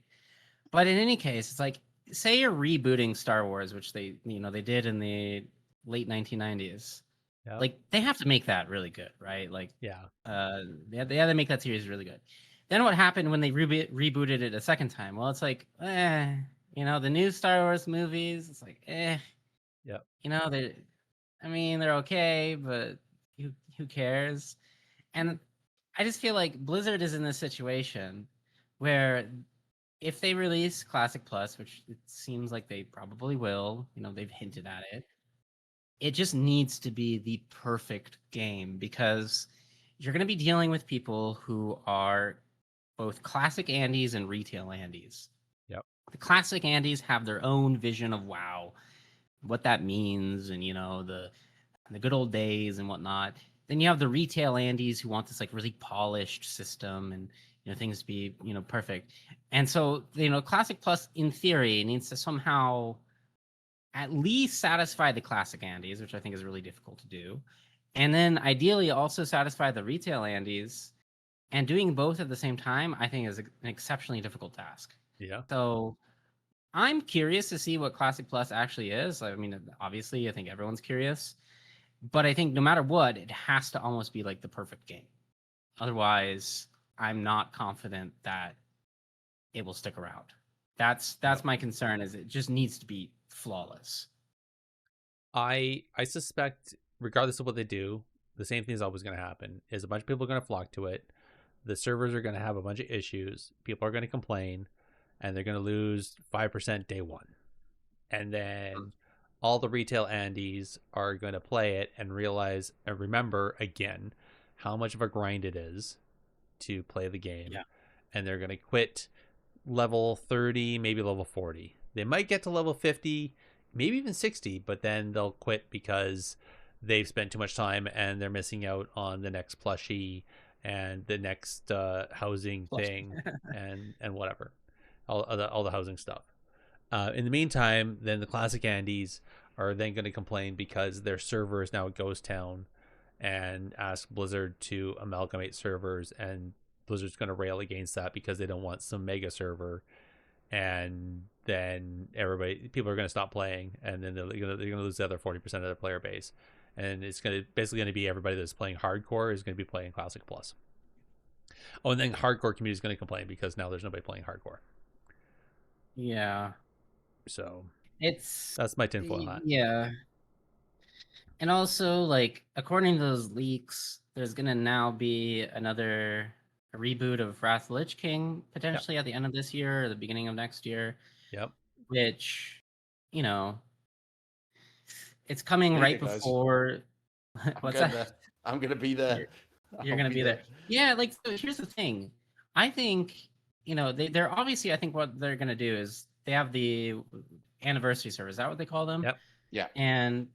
But in any case, it's like, say you're rebooting Star Wars, which they did in the late 1990s. Yeah. Like, they have to make that really good, right? Like, Yeah. they had to make that series really good. Then what happened when they rebooted it a second time? Well, it's like, the new Star Wars movies, it's like, Yep. they're okay, but who cares? And I just feel like Blizzard is in this situation where if they release Classic Plus, which it seems like they probably will, they've hinted at it, it just needs to be the perfect game, because you're going to be dealing with people who are both classic Andes and retail Andes. Yep. The classic Andes have their own vision of WoW, what that means, and the good old days and whatnot. Then you have the retail Andes who want this like really polished system and things to be perfect. And so Classic Plus in theory needs to somehow at least satisfy the classic Andes, which I think is really difficult to do, and then ideally also satisfy the retail Andes. And doing both at the same time, I think, is an exceptionally difficult task. Yeah. So I'm curious to see what Classic Plus actually is. I mean, obviously, I think everyone's curious. But I think no matter what, it has to almost be like the perfect game. Otherwise, I'm not confident that it will stick around. That's my concern, is it just needs to be flawless. I suspect, regardless of what they do, the same thing is always going to happen. Is a bunch of people are going to flock to it. The servers are going to have a bunch of issues. People are going to complain, and they're going to lose 5% day one. And then all the retail Andes are going to play it and realize and remember again how much of a grind it is to play the game. Yeah. And they're going to quit level 30, maybe level 40. They might get to level 50, maybe even 60, but then they'll quit because they've spent too much time and they're missing out on the next plushie and the next housing thing and whatever, all the housing stuff. In the meantime, then the classic Andes are then going to complain because their server is now a ghost town and ask Blizzard to amalgamate servers, and Blizzard's going to rail against that because they don't want some mega server, and then people are going to stop playing, and then they're going to lose the other 40% of their player base, and it's basically going to be everybody that's playing hardcore is going to be playing Classic Plus. Oh, and then hardcore community is going to complain because now there's nobody playing hardcore. Yeah. So that's my tinfoil hat. Yeah. And also, like, according to those leaks, there's gonna now be a reboot of Wrath of the Lich King potentially at the end of this year or the beginning of next year. Yep. Which, it's coming right before. What's that? I'm gonna be there. You're gonna be there. Yeah, like, so here's the thing. I think they're obviously. I think what they're gonna do is they have the anniversary server. Is that what they call them? Yep. Yeah. And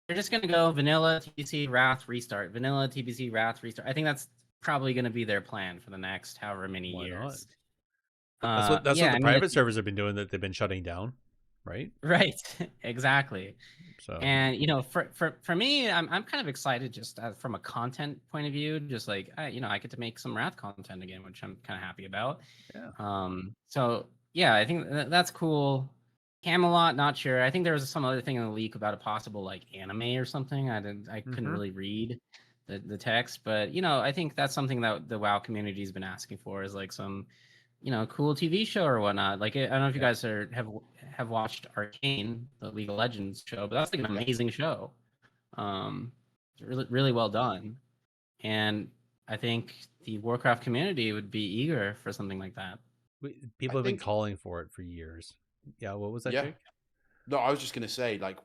they're just gonna go vanilla TBC Wrath restart, vanilla TBC Wrath restart. I think that's probably gonna be their plan for the next however many years. That's what the private servers have been doing, that they've been shutting down, right? Right. Exactly. So, and for me, I'm kind of excited just from a content point of view. Just like I get to make some Wrath content again, which I'm kind of happy about. Yeah. So yeah, I think that's cool. Camelot, not sure. I think there was some other thing in the leak about a possible like anime or something. I couldn't really read the text, but I think that's something that the WoW community has been asking for, is like some cool TV show or whatnot. Like, I don't know if you guys have watched Arcane, the League of Legends show, but that's like an amazing show. Really, really well done. And I think the Warcraft community would be eager for something like that. People have been calling for it for years. Yeah, what was that? Yeah. Jake? No, I was just gonna say, like,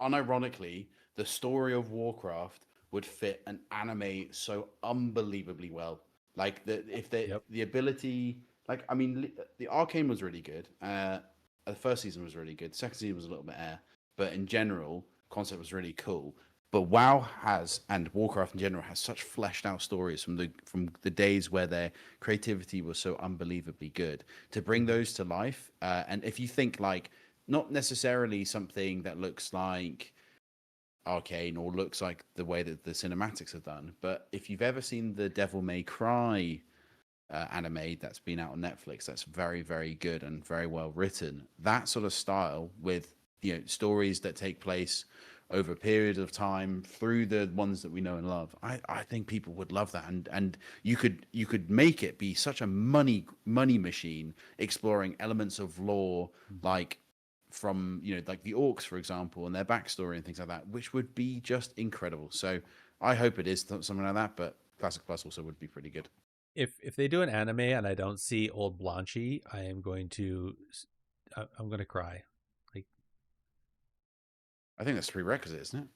unironically, the story of Warcraft would fit an anime so unbelievably well. Like, the ability, like, I mean, the Arcane was really good. The first season was really good. Second season was a little bit but in general, concept was really cool. But WoW and Warcraft in general has such fleshed out stories from the days where their creativity was so unbelievably good. To bring those to life, and if you think like not necessarily something that looks like Arcane or looks like the way that the cinematics are done. But if you've ever seen the Devil May Cry anime that's been out on Netflix, that's very, very good and very well written. That sort of style with stories that take place over a period of time through the ones that we know and love. I think people would love that, and you could make it be such a money machine, exploring elements of lore like from like the orcs, for example, and their backstory and things like that, which would be just incredible. So I hope it is something like that, but Classic Plus also would be pretty good. If they do an anime and I don't see old Blanchy, I'm going to cry. Like, I think that's a prerequisite, isn't it?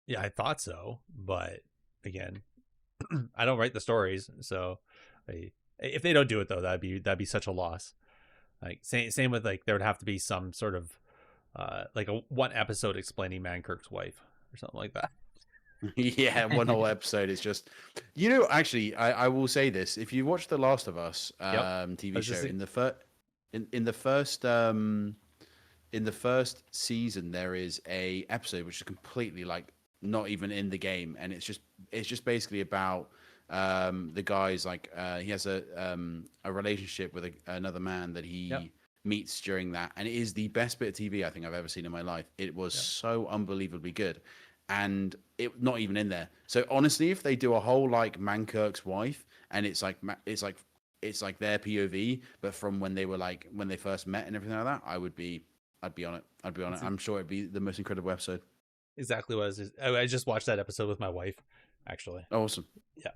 Yeah, I thought so, but again, I don't write the stories, so if they don't do it though, that'd be such a loss. Like same with like there would have to be some sort of like a one episode explaining Mankirk's wife or something like that. Yeah, one whole episode is just actually I will say this. If you watch The Last of Us TV show in the first season, there is a episode which is completely like not even in the game, and it's just basically about the guy's like he has a relationship with another man that he meets during that, and it is the best bit of TV I think I've ever seen in my life. It was so unbelievably good. And it not even in there. So honestly, if they do a whole like Mankirk's wife, and it's like their POV, but from when they first met and everything like that, I'd be on it. I'm sure it'd be the most incredible episode. Exactly what it is. I just watched that episode with my wife, actually. Oh, awesome. Yeah,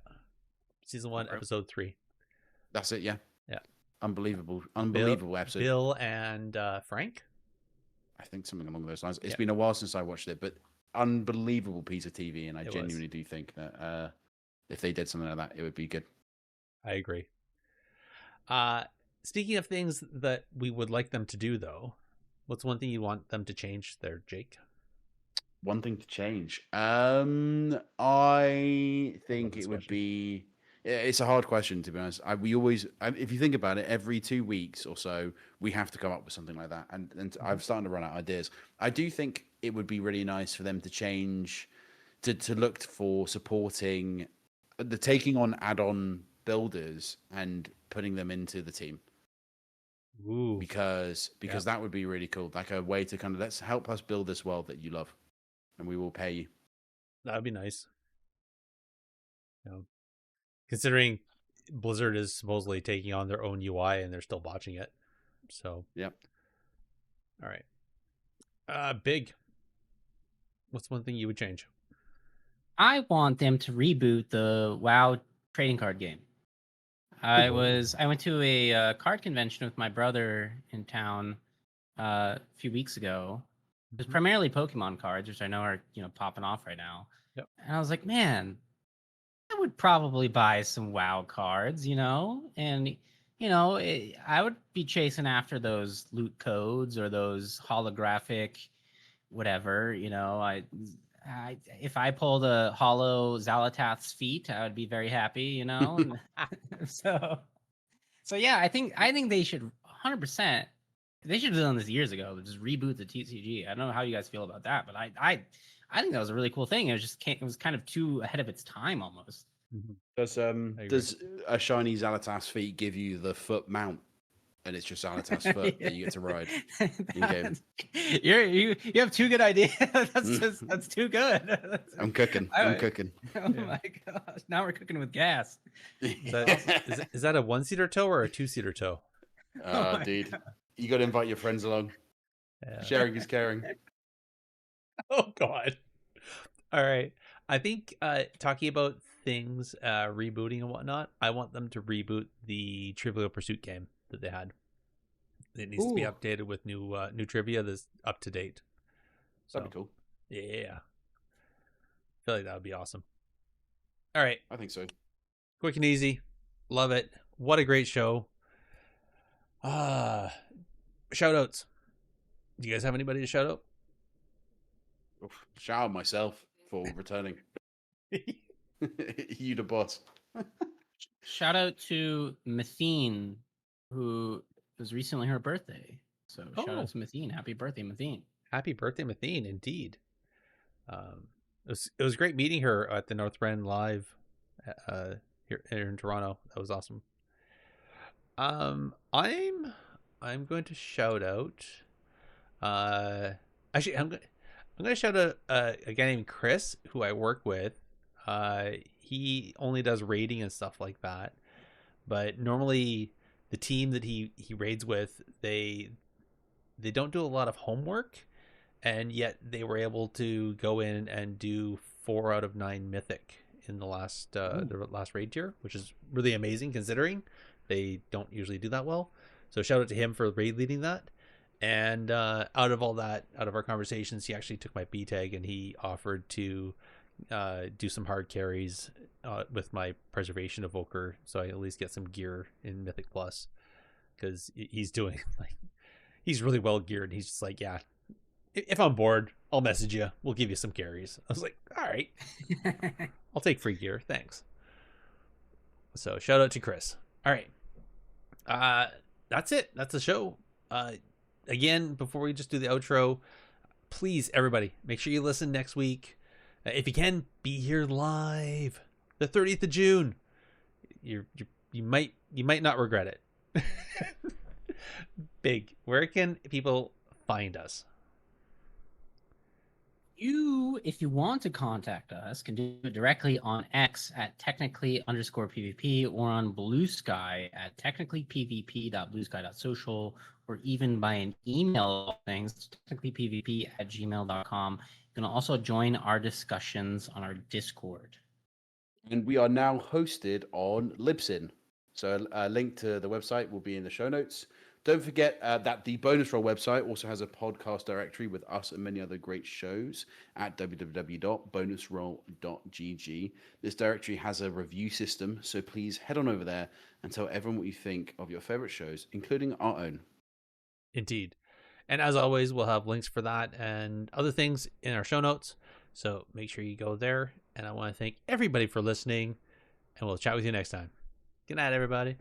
season 1, episode 3. That's it. Yeah. Yeah. Unbelievable episode. Bill and Frank. I think something along those lines. It's been a while since I watched it, but unbelievable piece of TV, and I genuinely do think that if they did something like that, it would be good. I agree. Speaking of things that we would like them to do, though, what's one thing you want them to change there, Jake? One thing to change. I think it would be. It's a hard question, to be honest. We always, if you think about it, every 2 weeks or so, we have to come up with something like that. And I'm starting to run out of ideas. I do think it would be really nice for them to change, to look for supporting the taking on add-on builders and putting them into the team. Ooh. Because that would be really cool. Like a way to kind of let's help us build this world that you love, and we will pay you. That would be nice. Considering Blizzard is supposedly taking on their own UI and they're still botching it. So, yep. All right. Big. What's one thing you would change? I want them to reboot the WoW trading card game. I went to a card convention with my brother in town a few weeks ago. It was primarily Pokemon cards, which I know are popping off right now. Yep. And I was like, man, I would probably buy some WoW cards, and I would be chasing after those loot codes or those holographic whatever. If I pulled a hollow Xalatath's feet, I would be very happy. So yeah, I think they should 100%. They should have done this years ago. Just reboot the TCG. I don't know how you guys feel about that, but I think that was a really cool thing. It was kind of too ahead of its time almost. Mm-hmm. Does a shiny Xalatath's feet give you the foot mount, and it's just Xalatath's foot that you get to ride in game? You have two good ideas. That's too good. I'm cooking. Oh my gosh! Now we're cooking with gas. Is that a 1-seater toe or a 2-seater toe? Dude, God. You got to invite your friends along. Yeah. Sharing is caring. Oh God! All right, I think talking about things rebooting and whatnot, I want them to reboot the Trivial Pursuit game that they had. It needs to be updated with new trivia that's up to date. So, that'd be cool. Yeah, I feel like that would be awesome. All right, I think so. Quick and easy, love it. What a great show. Shoutouts. Do you guys have anybody to shout out? Shout out myself for returning. You the boss. Shout out to Mathene, who was recently her birthday. So shout out to Mathene. Happy birthday, Mathene. Happy birthday, Mathene, indeed. It was great meeting her at the North Bend Live here in Toronto. That was awesome. I'm going to shout out. Actually, I'm going to shout out a guy named Chris who I work with. He only does raiding and stuff like that, but normally the team that he raids with, they don't do a lot of homework, and yet they were able to go in and do 4 out of 9 mythic in the last raid tier, which is really amazing considering they don't usually do that well. So shout out to him for raid leading that. And out of our conversations, he actually took my B tag and he offered to do some hard carries with my preservation evoker, so I at least get some gear in Mythic Plus, because he's doing he's really well geared. He's just like, yeah, if I'm bored, I'll message you. We'll give you some carries. I was like, all right, I'll take free gear, thanks. So shout out to Chris. All right, that's it. That's the show. Again, before we just do the outro, please, everybody, make sure you listen next week. If you can, be here live the 30th of June. You might not regret it. Big, where can people find us? You, if you want to contact us, can do it directly on X at technically_PvP or on Blue Sky at technicallypvp.bluesky.social, or even by an email things, technicallypvp@gmail.com. You can also join our discussions on our Discord. And we are now hosted on Libsyn. So a link to the website will be in the show notes. Don't forget that the Bonus Roll website also has a podcast directory with us and many other great shows at www.bonusroll.gg. This directory has a review system, so please head on over there and tell everyone what you think of your favorite shows, including our own. Indeed. And as always, we'll have links for that and other things in our show notes. So make sure you go there. And I want to thank everybody for listening. And we'll chat with you next time. Good night, everybody.